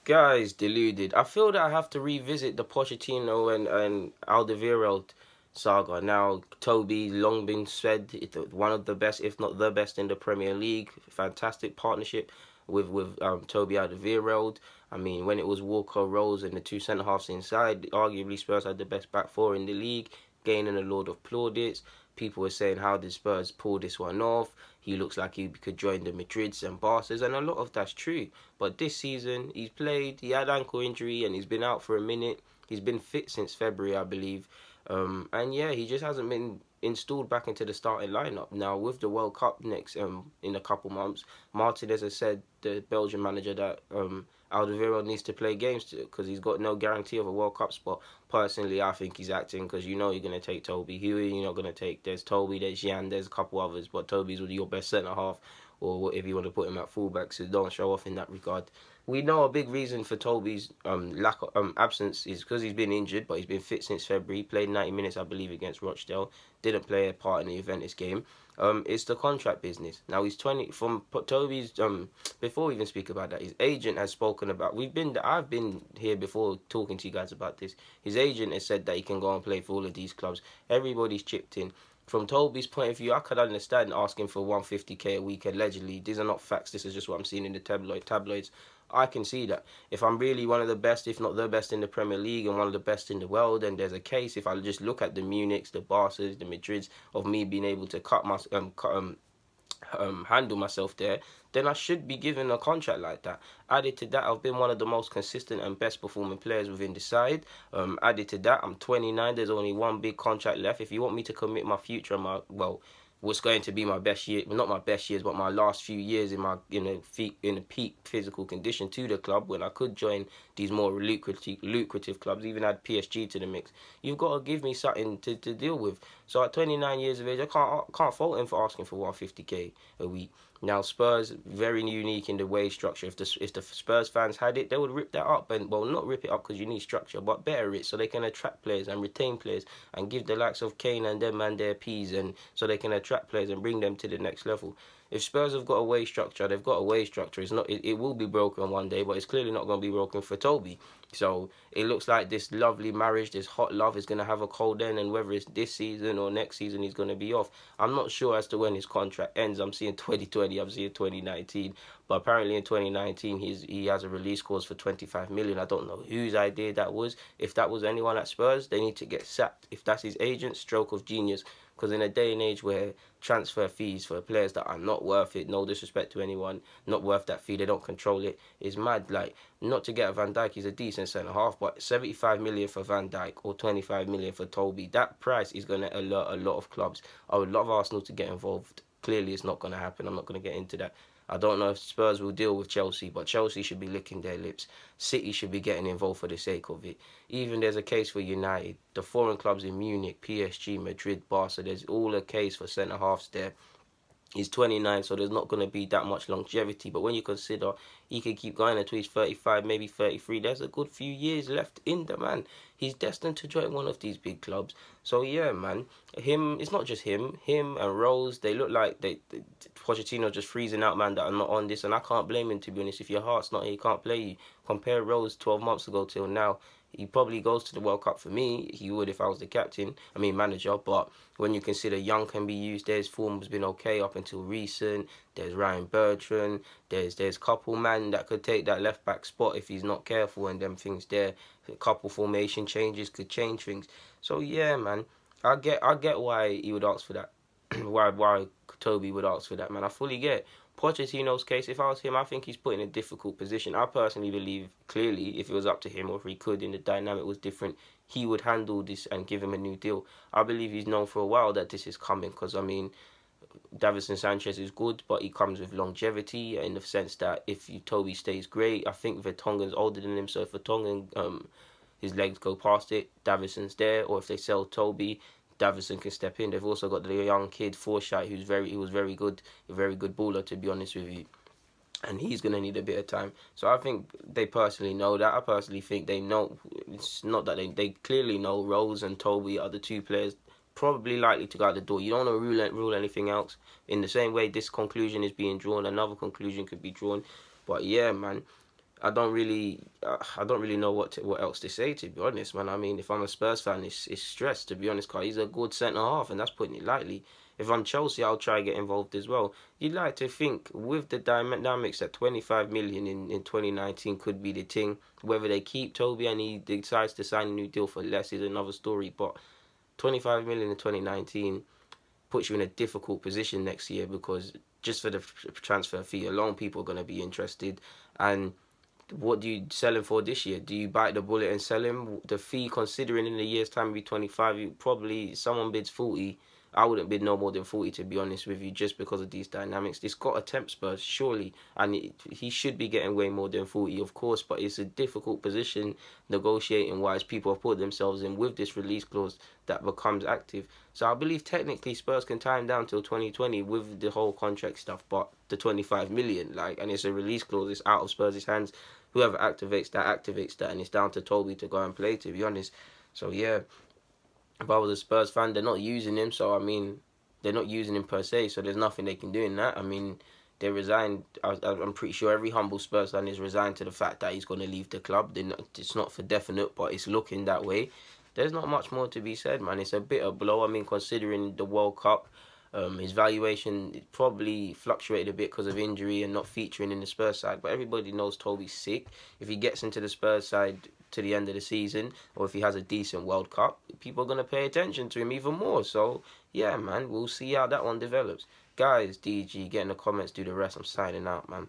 Guys, deluded. I feel that I have to revisit the Pochettino and Alderweireld saga. Now, Toby's long been said one of the best, if not the best, in the Premier League. Fantastic partnership with Toby Alderweireld. I mean, when it was Walker, Rose, and the two centre halves inside, arguably Spurs had the best back four in the league, gaining a load of plaudits. People were saying, how did Spurs pull this one off? He looks like he could join the Madrids and Barca's, and a lot of that's true. But this season, he's played, he had ankle injury, and he's been out for a minute. He's been fit since February, I believe. And yeah, he just hasn't been installed back into the starting lineup. Now, with the World Cup next in a couple months, Martinez has said, the Belgian manager, that Alderweireld needs to play games because he's got no guarantee of a World Cup spot. Personally, I think he's acting because you know you're going to take Toby. Who are you not going to take? There's Toby, there's Jan, there's a couple others, but Toby's your best centre-half, or if you want to put him at fullback, so don't show off in that regard. We know a big reason for Toby's lack of absence is because he's been injured, but he's been fit since February. He played 90 minutes, I believe, against Rochdale. Didn't play a part in the Juventus game. It's the contract business. Now he's 20. From Toby's before we even speak about that, his agent has spoken about. I've been here before talking to you guys about this. His agent has said that he can go and play for all of these clubs. Everybody's chipped in. From Toby's point of view, I could understand asking for 150k a week allegedly. These are not facts. This is just what I'm seeing in the tabloids. I can see that. If I'm really one of the best, if not the best in the Premier League and one of the best in the world, and there's a case, if I just look at the Munichs, the Barca's, the Madrids, of me being able to handle myself there, then I should be given a contract like that. Added to that, I've been one of the most consistent and best performing players within the side. Added to that, I'm 29. There's only one big contract left. If you want me to commit my future, what's going to be my best year, well, not my best years, but my last few years in a peak physical condition to the club, when I could join these more lucrative clubs, even add PSG to the mix. You've got to give me something to deal with. So at 29 years of age, I can't fault him for asking for 150k a week. Now, Spurs, very unique in the wage structure. If the Spurs fans had it, they would rip that up. And, well, not rip it up because you need structure, but better it so they can attract players and retain players and give the likes of Kane and them and their P's, and so they can attract players and bring them to the next level. If Spurs have got a wage structure, they've got a wage structure. It will be broken one day, but it's clearly not going to be broken for Toby. So it looks like this lovely marriage, this hot love, is going to have a cold end, and whether it's this season or next season, he's going to be off. I'm not sure as to when his contract ends. I'm seeing 2020, I'm seeing 2019, but apparently in 2019 he has a release clause for 25 million. I don't know whose idea that was. If that was anyone at Spurs, they need to get sacked. If that's his agent, stroke of genius. Because in a day and age where transfer fees for players that are not worth it, no disrespect to anyone, not worth that fee, they don't control it, is mad. Like, not to get a Van Dijk, he's a decent centre-half, but 75 million for Van Dijk or 25 million for Toby, that price is going to alert a lot of clubs. I would love Arsenal to get involved. Clearly, it's not going to happen. I'm not going to get into that. I don't know if Spurs will deal with Chelsea, but Chelsea should be licking their lips. City should be getting involved for the sake of it. Even there's a case for United. The foreign clubs in Munich, PSG, Madrid, Barca, there's all a case for centre-halves there. He's 29, so there's not going to be that much longevity. But when you consider he could keep going until he's 35, maybe 33, there's a good few years left in the man. He's destined to join one of these big clubs. So, yeah, man, it's not just him and Rose, they look like Pochettino just freezing out, man, that are not on this. And I can't blame him, to be honest. If your heart's not here, he can't play you. Compare Rose 12 months ago till now. He probably goes to the World Cup for me. He would if I was the manager. But when you consider Young can be used, his form has been okay up until recent. There's Ryan Bertrand. There's a couple man that could take that left back spot if he's not careful, and them things there. A couple formation changes could change things. So yeah, man, I get why he would ask for that. why Toby would ask for that, man. I fully get it. Pochettino's case, if I was him, I think he's put in a difficult position. I personally believe, clearly, if it was up to him or if he could and the dynamic was different, he would handle this and give him a new deal. I believe he's known for a while that this is coming because, I mean, Davinson Sanchez is good, but he comes with longevity in the sense that if Toby stays great, I think Vertonghen's older than him, so if Vertonghen, his legs go past it, Davinson's there, or if they sell Toby, Davinson can step in. They've also got the young kid Forsyth, he was very good, a very good baller, to be honest with you, and he's gonna need a bit of time. So I think they personally know that. I personally think they know. It's not that they clearly know Rose and Toby are the two players probably likely to go out the door. You don't want to rule anything else. In the same way this conclusion is being drawn, another conclusion could be drawn. But yeah, man, I don't really know what else to say, to be honest, man. I mean, if I'm a Spurs fan, it's stress, to be honest, cause he's a good centre half, and that's putting it lightly. If I'm Chelsea, I'll try to get involved as well. You'd like to think with the dynamics that 25 million in 2019 could be the thing. Whether they keep Toby and he decides to sign a new deal for less is another story. But 25 million in 2019 puts you in a difficult position next year, because just for the transfer fee alone, people are going to be interested. And what do you sell him for this year? Do you bite the bullet and sell him? The fee, considering in a year's time be 25, you probably, someone bids 40. I wouldn't bid no more than 40, to be honest with you, just because of these dynamics. This got to tempt Spurs, surely, and he should be getting way more than 40, of course, but it's a difficult position negotiating wise. People have put themselves in with this release clause that becomes active. So I believe technically Spurs can tie him down till 2020 with the whole contract stuff, but the 25 million, like, and it's a release clause, it's out of Spurs' hands. Whoever activates that, and it's down to Toby to go and play, to be honest. So yeah, if I was a Spurs fan, they're not using him, so I mean, they're not using him per se, so there's nothing they can do in that. I mean, they resigned. I'm pretty sure every humble Spurs fan is resigned to the fact that he's going to leave the club. It's not for definite, but it's looking that way. There's not much more to be said, man. It's a bit of blow. I mean, considering the World Cup, his valuation probably fluctuated a bit because of injury and not featuring in the Spurs side. But everybody knows Toby's sick. If he gets into the Spurs side to the end of the season, or if he has a decent World Cup, people are going to pay attention to him even more. So, yeah, man, we'll see how that one develops. Guys, DG, get in the comments, do the rest. I'm signing out, man.